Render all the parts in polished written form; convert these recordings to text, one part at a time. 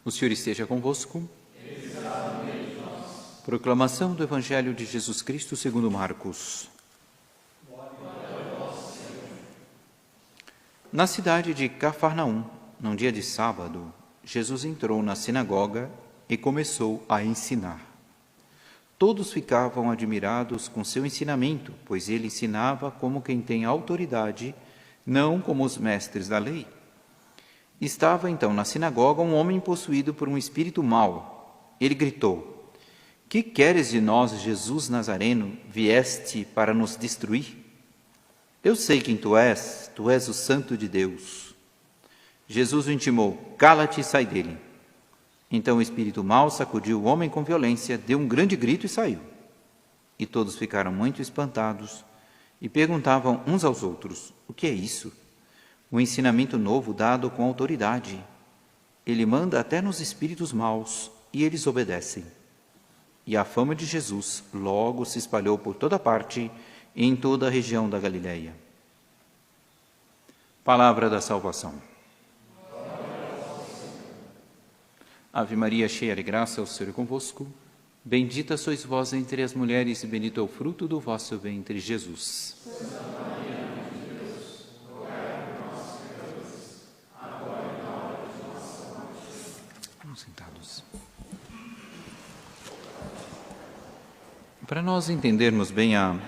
O Senhor esteja convosco. Proclamação do Evangelho de Jesus Cristo segundo Marcos. Na cidade de Cafarnaum, num dia de sábado, Jesus entrou na sinagoga e começou a ensinar. Todos ficavam admirados com seu ensinamento, pois ele ensinava como quem tem autoridade, não como os mestres da lei. Estava então na sinagoga um homem possuído por um espírito mau. Ele gritou: "Que queres de nós, Jesus Nazareno? Vieste para nos destruir? Eu sei quem tu és o Santo de Deus." Jesus o intimou: "Cala-te e sai dele." Então o espírito mau sacudiu o homem com violência, deu um grande grito e saiu. E todos ficaram muito espantados e perguntavam uns aos outros: "O que é isso?" Um ensinamento novo dado com autoridade. Ele manda até nos espíritos maus e eles obedecem. E a fama de Jesus logo se espalhou por toda parte e em toda a região da Galileia. Palavra da salvação. Ave Maria, cheia de graça, o Senhor é convosco. Bendita sois vós entre as mulheres e bendito é o fruto do vosso ventre, Jesus. Sentados. Para nós entendermos bem a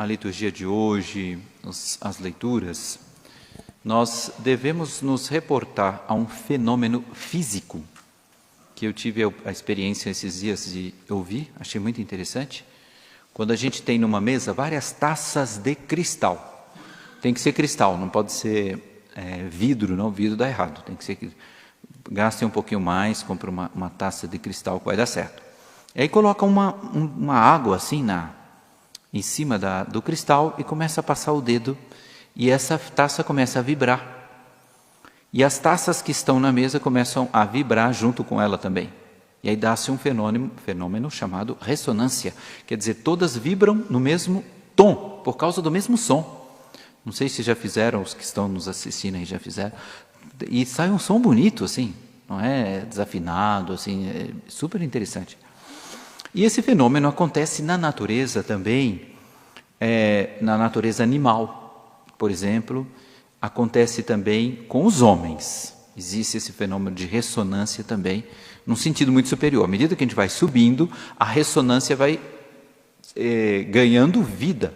liturgia de hoje, as leituras, nós devemos nos reportar a um fenômeno físico que eu tive a experiência esses dias de ouvir, achei muito interessante. Quando a gente tem numa mesa várias taças de cristal, tem que ser cristal, não pode ser vidro, não, vidro dá errado, tem que ser. Gastem um pouquinho mais, compre uma taça de cristal que vai dar certo. E aí coloca uma água assim em cima do cristal e começa a passar o dedo e essa taça começa a vibrar. E as taças que estão na mesa começam a vibrar junto com ela também. E aí dá-se um fenômeno chamado ressonância. Quer dizer, todas vibram no mesmo tom, por causa do mesmo som. Não sei se já fizeram, os que estão nos assistindo aí já fizeram. E sai um som bonito, assim, não é desafinado, assim, é super interessante. E esse fenômeno acontece na natureza também, na natureza animal, por exemplo, acontece também com os homens. Existe esse fenômeno de ressonância também, num sentido muito superior. À medida que a gente vai subindo, a ressonância vai ganhando vida.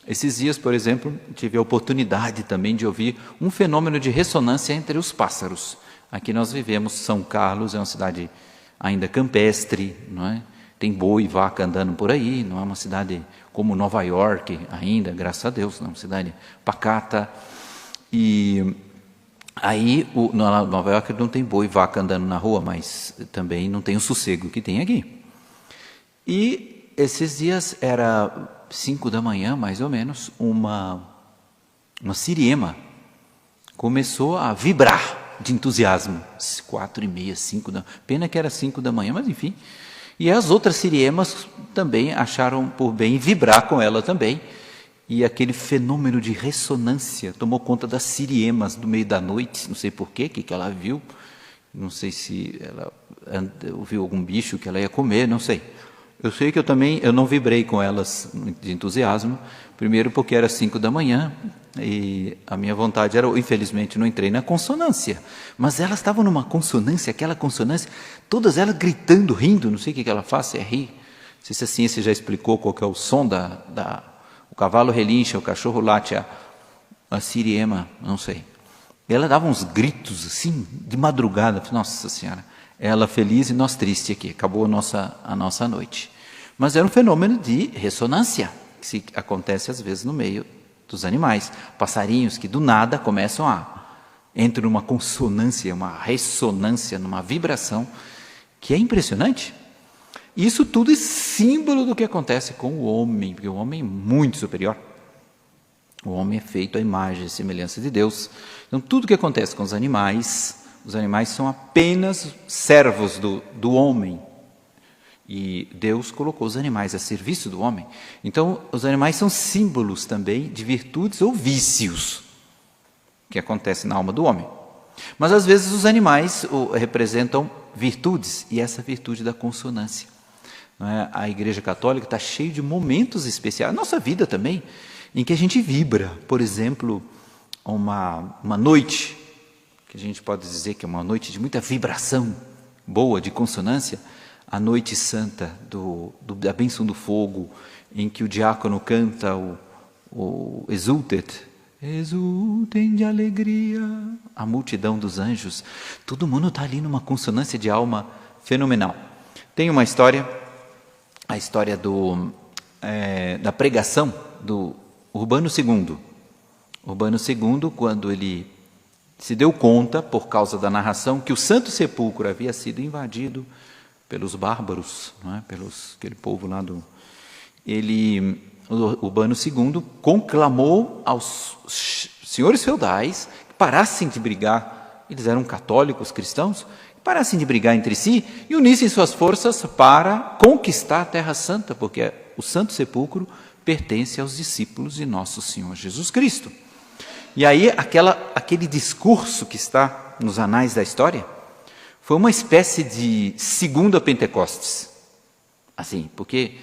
Esses dias, por exemplo, tive a oportunidade também de ouvir um fenômeno de ressonância entre os pássaros. Aqui nós vivemos, São Carlos é uma cidade ainda campestre, não é? Tem boi e vaca andando por aí, não é uma cidade como Nova York ainda, graças a Deus, não é uma cidade pacata. E aí, Nova York não tem boi e vaca andando na rua, mas também não tem o sossego que tem aqui. E esses dias era 5 da manhã, mais ou menos, uma siriema começou a vibrar de entusiasmo. 4h30, 5 da manhã. Pena que era 5 da manhã, mas enfim. E as outras siriemas também acharam por bem vibrar com ela também. E aquele fenômeno de ressonância tomou conta das siriemas no meio da noite. Não sei porquê, o que ela viu. Não sei se ela ouviu algum bicho que ela ia comer, não sei. Eu sei que eu não vibrei com elas de entusiasmo, primeiro porque era 5 da manhã e a minha vontade era, infelizmente não entrei na consonância, mas elas estavam numa consonância, aquela consonância, todas elas gritando, rindo, não sei o que ela faz, se é rir, não sei se a ciência já explicou qual que é o som o cavalo relincha, o cachorro late, a siriema, não sei. Ela dava uns gritos assim, de madrugada, nossa senhora, ela feliz e nós triste aqui, acabou a nossa noite. Mas era um fenômeno de ressonância, que acontece às vezes no meio dos animais. Passarinhos que do nada entram numa consonância, uma ressonância, numa vibração, que é impressionante. Isso tudo é símbolo do que acontece com o homem, porque o homem é muito superior. O homem é feito à imagem e semelhança de Deus. Então tudo que acontece com os animais são apenas servos do homem. E Deus colocou os animais a serviço do homem. Então, os animais são símbolos também de virtudes ou vícios que acontecem na alma do homem. Mas às vezes os animais representam virtudes, e essa virtude da consonância. Não é? A Igreja Católica está cheia de momentos especiais, a nossa vida também, em que a gente vibra. Por exemplo, uma noite, que a gente pode dizer que é uma noite de muita vibração boa, de consonância, a noite santa da bênção do fogo, em que o diácono canta o Exultet, exultem de alegria, a multidão dos anjos, todo mundo está ali numa consonância de alma fenomenal. Tem uma história, a história da pregação do Urbano II. Urbano II, quando ele se deu conta, por causa da narração, que o Santo Sepulcro havia sido invadido pelos bárbaros, não é? Aquele povo lá Urbano II conclamou aos senhores feudais que parassem de brigar, eles eram católicos, cristãos, que parassem de brigar entre si e unissem suas forças para conquistar a Terra Santa, porque o Santo Sepulcro pertence aos discípulos de nosso Senhor Jesus Cristo. E aí aquele discurso que está nos anais da história foi uma espécie de segunda Pentecostes, assim, porque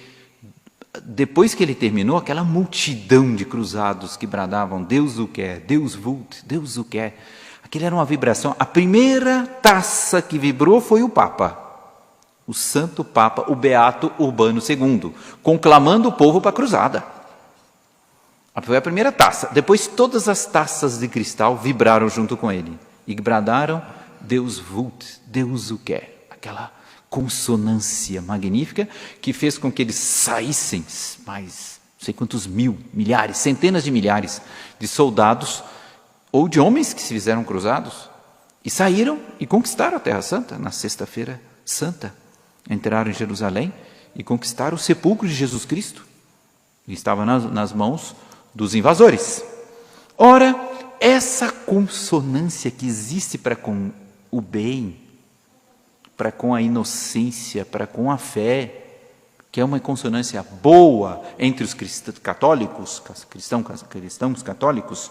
depois que ele terminou, aquela multidão de cruzados que bradavam, Deus o quer, Deus vult, Deus o quer, aquilo era uma vibração. A primeira taça que vibrou foi o Papa, o Santo Papa, o Beato Urbano II, conclamando o povo para a cruzada. Foi a primeira taça. Depois todas as taças de cristal vibraram junto com ele e bradaram, Deus vult, Deus o quer, aquela consonância magnífica que fez com que eles saíssem mais, não sei quantos mil, milhares, centenas de milhares de soldados ou de homens que se fizeram cruzados e saíram e conquistaram a Terra Santa na Sexta-feira Santa. Entraram em Jerusalém e conquistaram o sepulcro de Jesus Cristo. E estava nas mãos dos invasores. Ora, essa consonância que existe para com o bem, para com a inocência, para com a fé, que é uma consonância boa entre os cristãos católicos,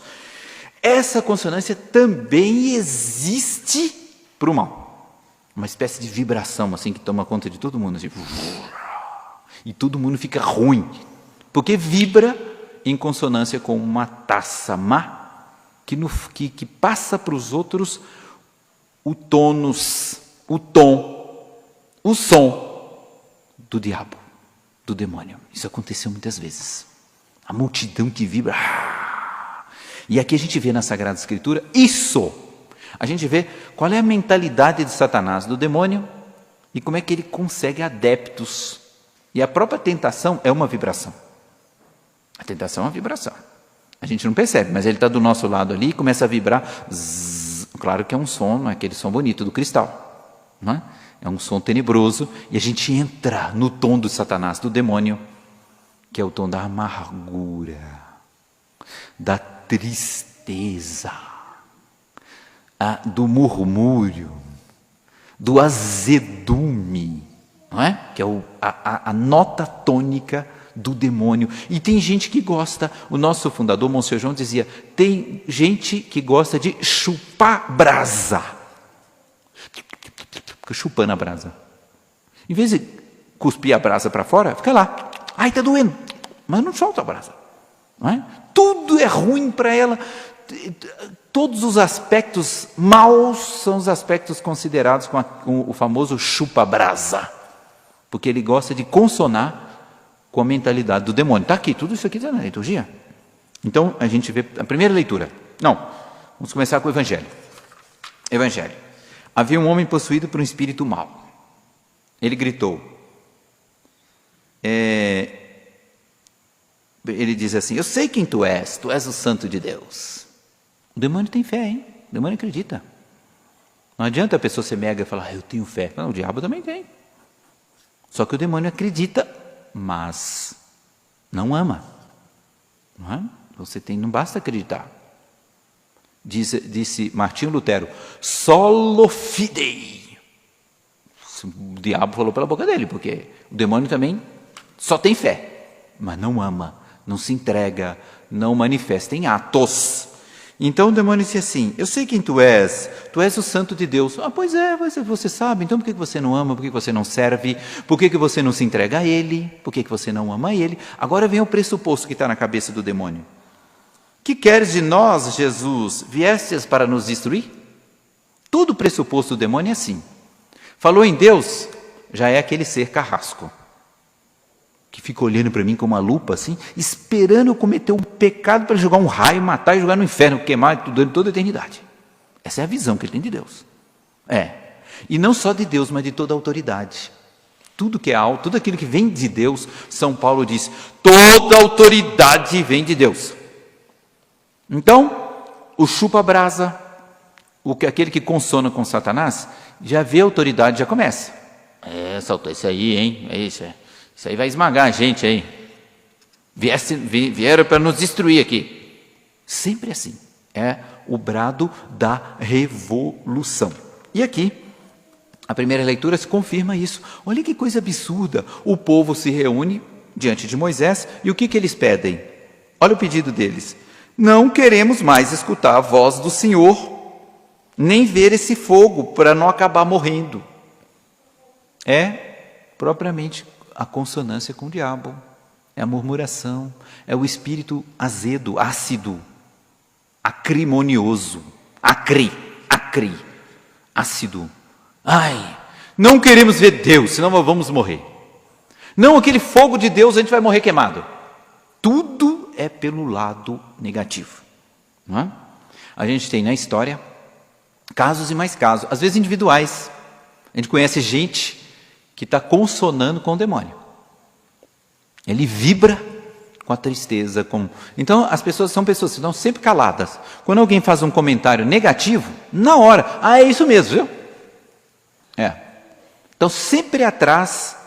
essa consonância também existe para o mal. Uma espécie de vibração assim que toma conta de todo mundo, assim, e todo mundo fica ruim, porque vibra em consonância com uma taça má que passa para os outros o tônus, o tom, o som do diabo, do demônio. Isso aconteceu muitas vezes. A multidão que vibra. E aqui a gente vê na Sagrada Escritura isso. A gente vê qual é a mentalidade de Satanás, do demônio, e como é que ele consegue adeptos. E a própria tentação é uma vibração. A tentação é uma vibração. A gente não percebe, mas ele está do nosso lado ali e começa a vibrar. Zzz. Claro que é um som, não é aquele som bonito do cristal. Não é? É um som tenebroso e a gente entra no tom do Satanás, do demônio, que é o tom da amargura, da tristeza, do murmúrio, do azedume, não é? Que é a nota tônica do demônio. E tem gente que gosta, o nosso fundador, Monsenhor João, dizia, tem gente que gosta de chupar brasa. Fica chupando a brasa. Em vez de cuspir a brasa para fora, fica lá. Ai, está doendo. Mas não solta a brasa. Não é? Tudo é ruim para ela. Todos os aspectos maus são os aspectos considerados com o famoso chupa-brasa. Porque ele gosta de consonar com a mentalidade do demônio. Está aqui, tudo isso aqui está na liturgia. Então, a gente vê a primeira leitura. Não, vamos começar com o Evangelho. Evangelho. Havia um homem possuído por um espírito mau. Ele gritou. Ele diz assim, eu sei quem tu és o santo de Deus. O demônio tem fé, hein? O demônio acredita. Não adianta a pessoa ser mega e falar, eu tenho fé. Não, o diabo também tem. Só que o demônio acredita, mas não ama. Não é? Não basta acreditar. Disse Martinho Lutero, solo fidei. O diabo falou pela boca dele, porque o demônio também só tem fé, mas não ama, não se entrega, não manifesta em atos. Então o demônio disse assim: eu sei quem tu és o santo de Deus. Ah, pois é, você sabe, então por que você não ama, por que você não serve, por que você não se entrega a Ele, por que você não ama a Ele? Agora vem o pressuposto que está na cabeça do demônio. Que queres de nós, Jesus? Viestes para nos destruir? Todo o pressuposto do demônio é assim. Falou em Deus, já é aquele ser carrasco, que fica olhando para mim com uma lupa assim, esperando eu cometer um pecado para jogar um raio, matar e jogar no inferno, queimar durante toda a eternidade. Essa é a visão que ele tem de Deus. E não só de Deus, mas de toda a autoridade. Tudo que é alto, tudo aquilo que vem de Deus, São Paulo diz, toda autoridade vem de Deus. Então, o chupa-brasa, aquele que consona com Satanás, já vê a autoridade, já começa. Saltou esse aí, hein? Isso aí vai esmagar a gente aí. Vieram para nos destruir aqui. Sempre assim. É o brado da revolução. E aqui, a primeira leitura se confirma isso. Olha que coisa absurda. O povo se reúne diante de Moisés e o que eles pedem? Olha o pedido deles. Não queremos mais escutar a voz do Senhor, nem ver esse fogo para não acabar morrendo. É propriamente a consonância com o diabo, é a murmuração, é o espírito azedo, ácido, acrimonioso, ácido. Não queremos ver Deus, senão vamos morrer. Não, aquele fogo de Deus, a gente vai morrer queimado. Tudo é pelo lado negativo. Não é? A gente tem na história casos e mais casos, às vezes individuais. A gente conhece gente que está consonando com o demônio. Ele vibra com a tristeza. Então, as pessoas são pessoas que estão sempre caladas. Quando alguém faz um comentário negativo, na hora, é isso mesmo, viu? Então, sempre atrás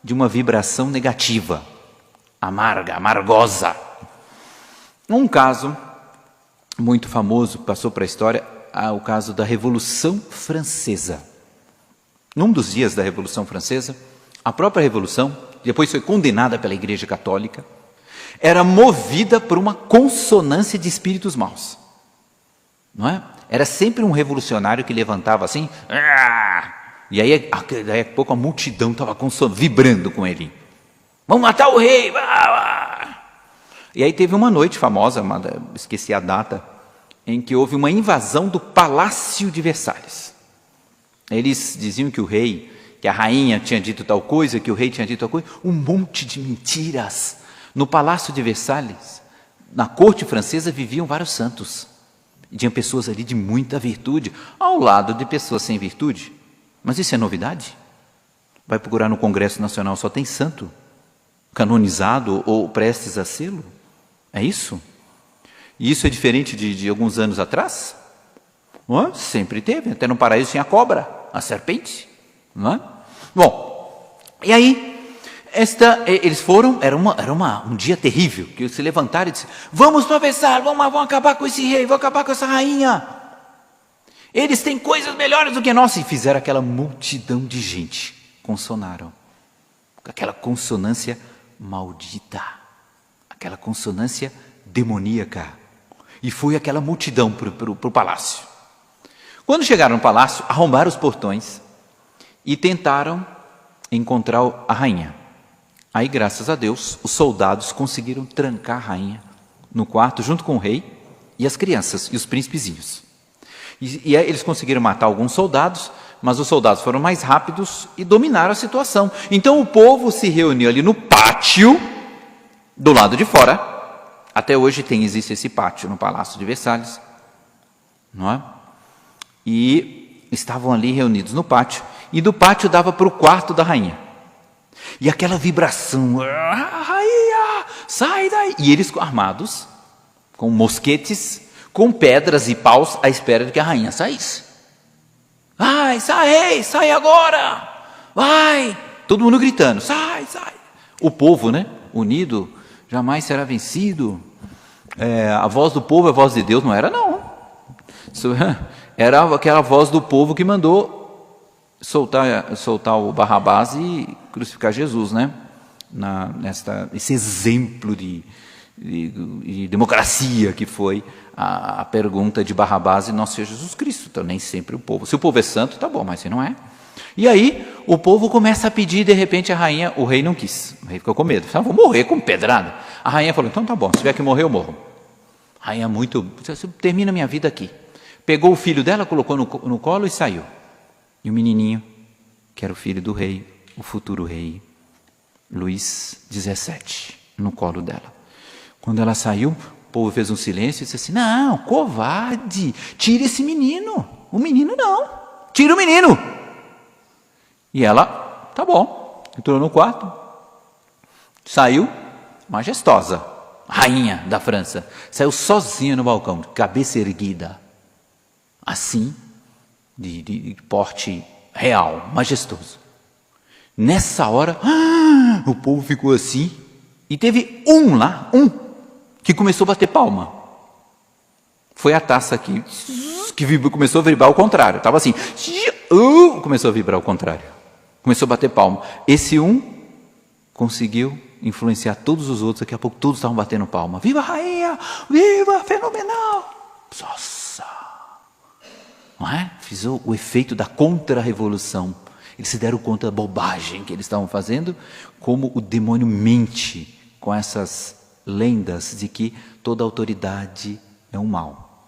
de uma vibração negativa, amargosa. Um caso muito famoso, passou para a história, o caso da Revolução Francesa. Num dos dias da Revolução Francesa, a própria Revolução, depois foi condenada pela Igreja Católica, era movida por uma consonância de espíritos maus. Não é? Era sempre um revolucionário que levantava assim, e aí daí a pouco a multidão estava vibrando com ele. Vamos matar o rei! E aí teve uma noite famosa, esqueci a data, em que houve uma invasão do Palácio de Versalhes. Eles diziam que o rei, que a rainha tinha dito tal coisa, que o rei tinha dito tal coisa, um monte de mentiras. No Palácio de Versalhes, na corte francesa, viviam vários santos. E tinha pessoas ali de muita virtude, ao lado de pessoas sem virtude. Mas isso é novidade? Vai procurar no Congresso Nacional, só tem santo canonizado ou prestes a sê-lo? É isso? E isso é diferente de alguns anos atrás? Não é? Sempre teve, até no paraíso tinha a cobra, a serpente. Não é? Bom, e aí, eles foram, era um dia terrível, que eles se levantaram e disseram, vamos para Versalhes, vamos acabar com esse rei, vamos acabar com essa rainha. Eles têm coisas melhores do que nós. E fizeram aquela multidão de gente, consonaram, aquela consonância maldita, aquela consonância demoníaca. E foi aquela multidão para o palácio. Quando chegaram no palácio, arrombaram os portões e tentaram encontrar a rainha. Aí, graças a Deus, os soldados conseguiram trancar a rainha no quarto, junto com o rei e as crianças e os príncipezinhos. E aí eles conseguiram matar alguns soldados, mas os soldados foram mais rápidos e dominaram a situação. Então o povo se reuniu ali no pátio, do lado de fora. Até hoje existe esse pátio no Palácio de Versalhes. Não é? E estavam ali reunidos no pátio. E do pátio dava para o quarto da rainha. E aquela vibração, rainha, sai daí. E eles armados, com mosquetes, com pedras e paus, à espera de que a rainha saísse. Sai, sai agora! Vai! Todo mundo gritando, sai! O povo, né, unido, jamais será vencido. A voz do povo é a voz de Deus, não era não. Era aquela voz do povo que mandou soltar o Barrabás e crucificar Jesus, né? Esse exemplo e democracia que foi a pergunta de Barrabás e nosso Senhor Jesus Cristo. Então, nem sempre o povo. Se o povo é santo, tá bom, mas se não é. E aí, o povo começa a pedir, de repente, a rainha, o rei não quis. O rei ficou com medo. Falou, vou morrer com pedrada. A rainha falou, então tá bom, se tiver que morrer, eu morro. A rainha termina minha vida aqui. Pegou o filho dela, colocou no colo e saiu. E o menininho, que era o filho do rei, o futuro rei, Luís XVII, no colo dela. Quando ela saiu, o povo fez um silêncio e disse assim, não, covarde, tira esse menino. O menino não, tira o menino. E ela, tá bom, entrou no quarto, saiu, majestosa, rainha da França, saiu sozinha no balcão, cabeça erguida, assim, de porte real, majestoso. Nessa hora, o povo ficou assim, e teve um que começou a bater palma. Foi a taça que começou a vibrar ao contrário, estava assim, começou a vibrar ao contrário. Começou a bater palma. Esse conseguiu influenciar todos os outros. Daqui a pouco todos estavam batendo palma. Viva a rainha! Viva! Fenomenal! Nossa! Não é? Fiz o efeito da contra-revolução. Eles se deram conta da bobagem que eles estavam fazendo, como o demônio mente com essas lendas de que toda autoridade é um mal.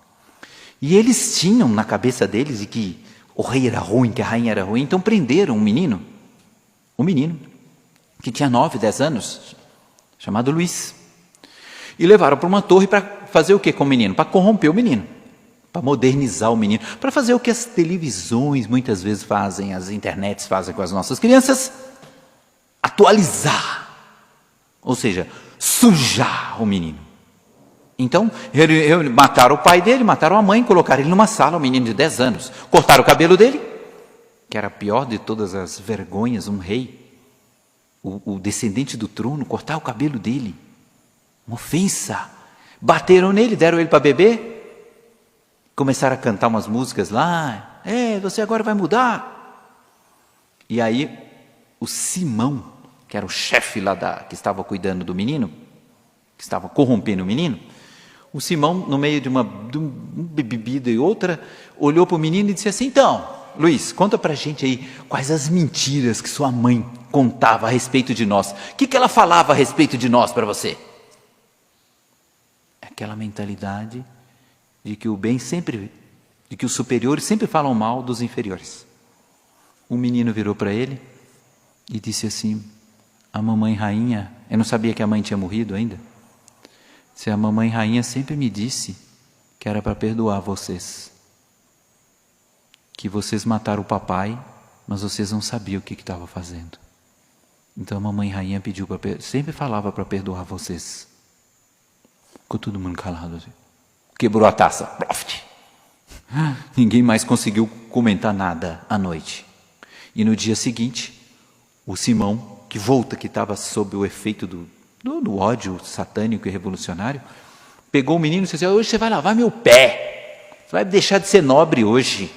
E eles tinham na cabeça deles de que o rei era ruim, que a rainha era ruim, então prenderam um menino, que tinha 9, 10 anos, chamado Luís, e levaram para uma torre para fazer o que com o menino? Para corromper o menino, para modernizar o menino, para fazer o que as televisões muitas vezes fazem, as internets fazem com as nossas crianças, atualizar, ou seja, sujar o menino. Então, mataram o pai dele, mataram a mãe, colocaram ele numa sala, um menino de 10 anos. Cortaram o cabelo dele, que era a pior de todas as vergonhas, um rei, o descendente do trono, cortar o cabelo dele. Uma ofensa. Bateram nele, deram ele para beber. Começaram a cantar umas músicas lá. Você agora vai mudar. E aí, o Simão, que era o chefe lá que estava cuidando do menino, que estava corrompendo o menino, o Simão, no meio de uma bebida e outra, olhou para o menino e disse assim, então, Luís, conta para a gente aí, quais as mentiras que sua mãe contava a respeito de nós. O que ela falava a respeito de nós para você? É aquela mentalidade de que de que os superiores sempre falam mal dos inferiores. O menino virou para ele e disse assim, a mamãe rainha, eu não sabia que a mãe tinha morrido ainda, se a mamãe rainha sempre me disse que era para perdoar vocês, que vocês mataram o papai, mas vocês não sabiam o que estava fazendo. Então a mamãe rainha pediu sempre falava para perdoar vocês. Ficou todo mundo calado assim. Quebrou a taça. Ninguém mais conseguiu comentar nada à noite. E no dia seguinte, o Simão, que estava sob o efeito do ódio satânico e revolucionário, pegou o menino e disse assim, hoje você vai lavar meu pé, você vai deixar de ser nobre hoje,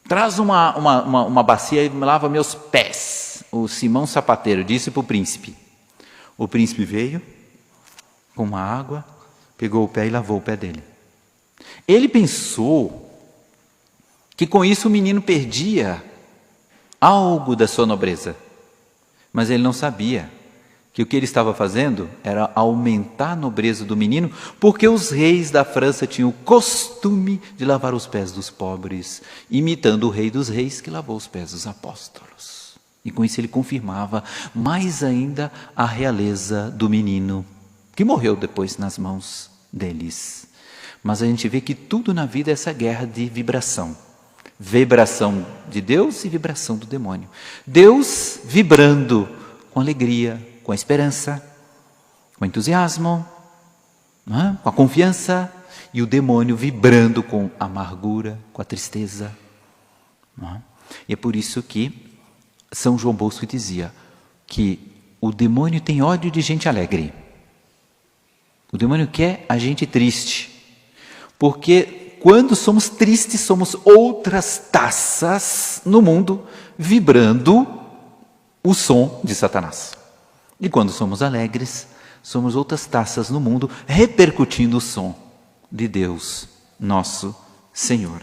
traz uma bacia e lava meus pés. O Simão sapateiro disse para o príncipe. O príncipe veio com uma água, pegou o pé e lavou o pé dele. Ele pensou que com isso o menino perdia algo da sua nobreza, mas ele não sabia que o que ele estava fazendo era aumentar a nobreza do menino, porque os reis da França tinham o costume de lavar os pés dos pobres, imitando o rei dos reis que lavou os pés dos apóstolos. E com isso ele confirmava mais ainda a realeza do menino, que morreu depois nas mãos deles. Mas a gente vê que tudo na vida é essa guerra de vibração. Vibração de Deus e vibração do demônio. Deus vibrando com alegria, com a esperança, com o entusiasmo, com a confiança, e o demônio vibrando com a amargura, com a tristeza. E é por isso que São João Bosco dizia que o demônio tem ódio de gente alegre. O demônio quer a gente triste, porque quando somos tristes, somos outras taças no mundo vibrando o som de Satanás. E quando somos alegres, somos outras taças no mundo, repercutindo o som de Deus, nosso Senhor.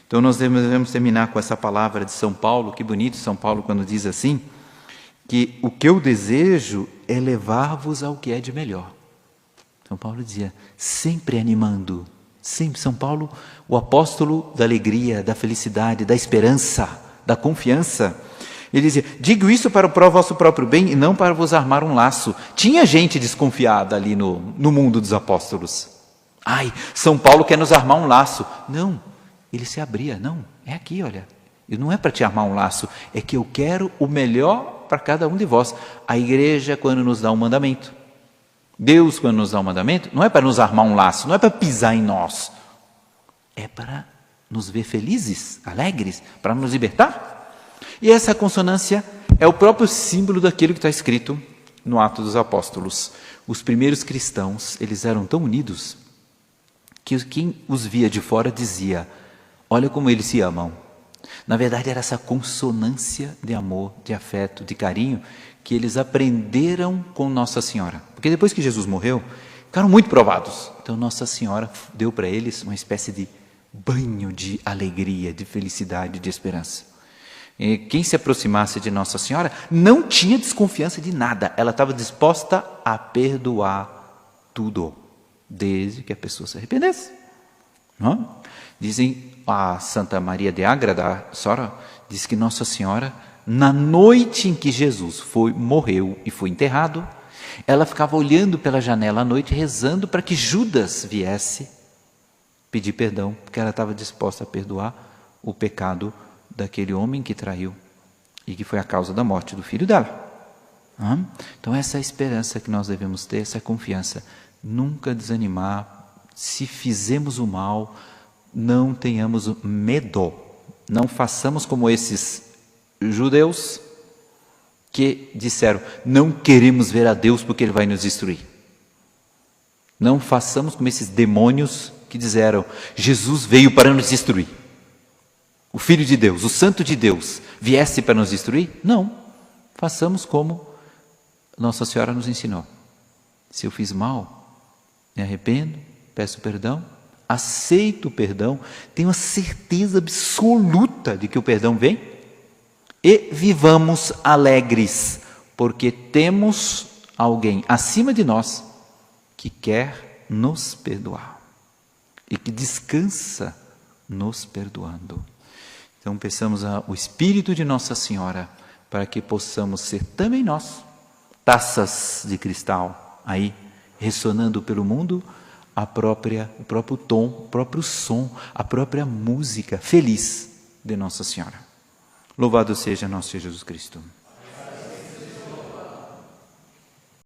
Então nós devemos terminar com essa palavra de São Paulo, que bonito São Paulo quando diz assim, que o que eu desejo é levar-vos ao que é de melhor. São Paulo dizia, sempre animando, sempre São Paulo, o apóstolo da alegria, da felicidade, da esperança, da confiança. Ele dizia, digo isso para o vosso próprio bem e não para vos armar um laço. Tinha gente desconfiada ali no mundo dos apóstolos. Ai, São Paulo quer nos armar um laço. Não, ele se abria, não, é aqui, olha. E não é para te armar um laço, é que eu quero o melhor para cada um de vós. A igreja, quando nos dá um mandamento, Deus, quando nos dá um mandamento, não é para nos armar um laço, não é para pisar em nós. É para nos ver felizes, alegres, para nos libertar. E essa consonância é o próprio símbolo daquilo que está escrito no Atos dos Apóstolos. Os primeiros cristãos, eles eram tão unidos que quem os via de fora dizia, olha como eles se amam. Na verdade era essa consonância de amor, de afeto, de carinho, que eles aprenderam com Nossa Senhora. Porque depois que Jesus morreu, ficaram muito provados. Então Nossa Senhora deu para eles uma espécie de banho de alegria, de felicidade, de esperança. E quem se aproximasse de Nossa Senhora não tinha desconfiança de nada. Ela estava disposta a perdoar tudo, desde que a pessoa se arrependesse. Não? Dizem, a Santa Maria de Ágreda, diz que Nossa Senhora, na noite em que Jesus morreu e foi enterrado, ela ficava olhando pela janela à noite, rezando para que Judas viesse pedir perdão, porque ela estava disposta a perdoar o pecado daquele homem que traiu e que foi a causa da morte do filho dela. Então essa é a esperança que nós devemos ter, essa confiança. Nunca desanimar, se fizemos o mal, não tenhamos medo, não façamos como esses judeus que disseram, não queremos ver a Deus porque Ele vai nos destruir. Não façamos como esses demônios que disseram, Jesus veio para nos destruir. O Filho de Deus, o Santo de Deus, viesse para nos destruir? Não. Façamos como Nossa Senhora nos ensinou. Se eu fiz mal, me arrependo, peço perdão, aceito o perdão, tenho a certeza absoluta de que o perdão vem e vivamos alegres, porque temos alguém acima de nós que quer nos perdoar e que descansa nos perdoando. Então peçamos ao Espírito de Nossa Senhora para que possamos ser também nós, taças de cristal, aí ressonando pelo mundo, o próprio tom, o próprio som, a própria música feliz de Nossa Senhora. Louvado seja nosso Jesus Cristo.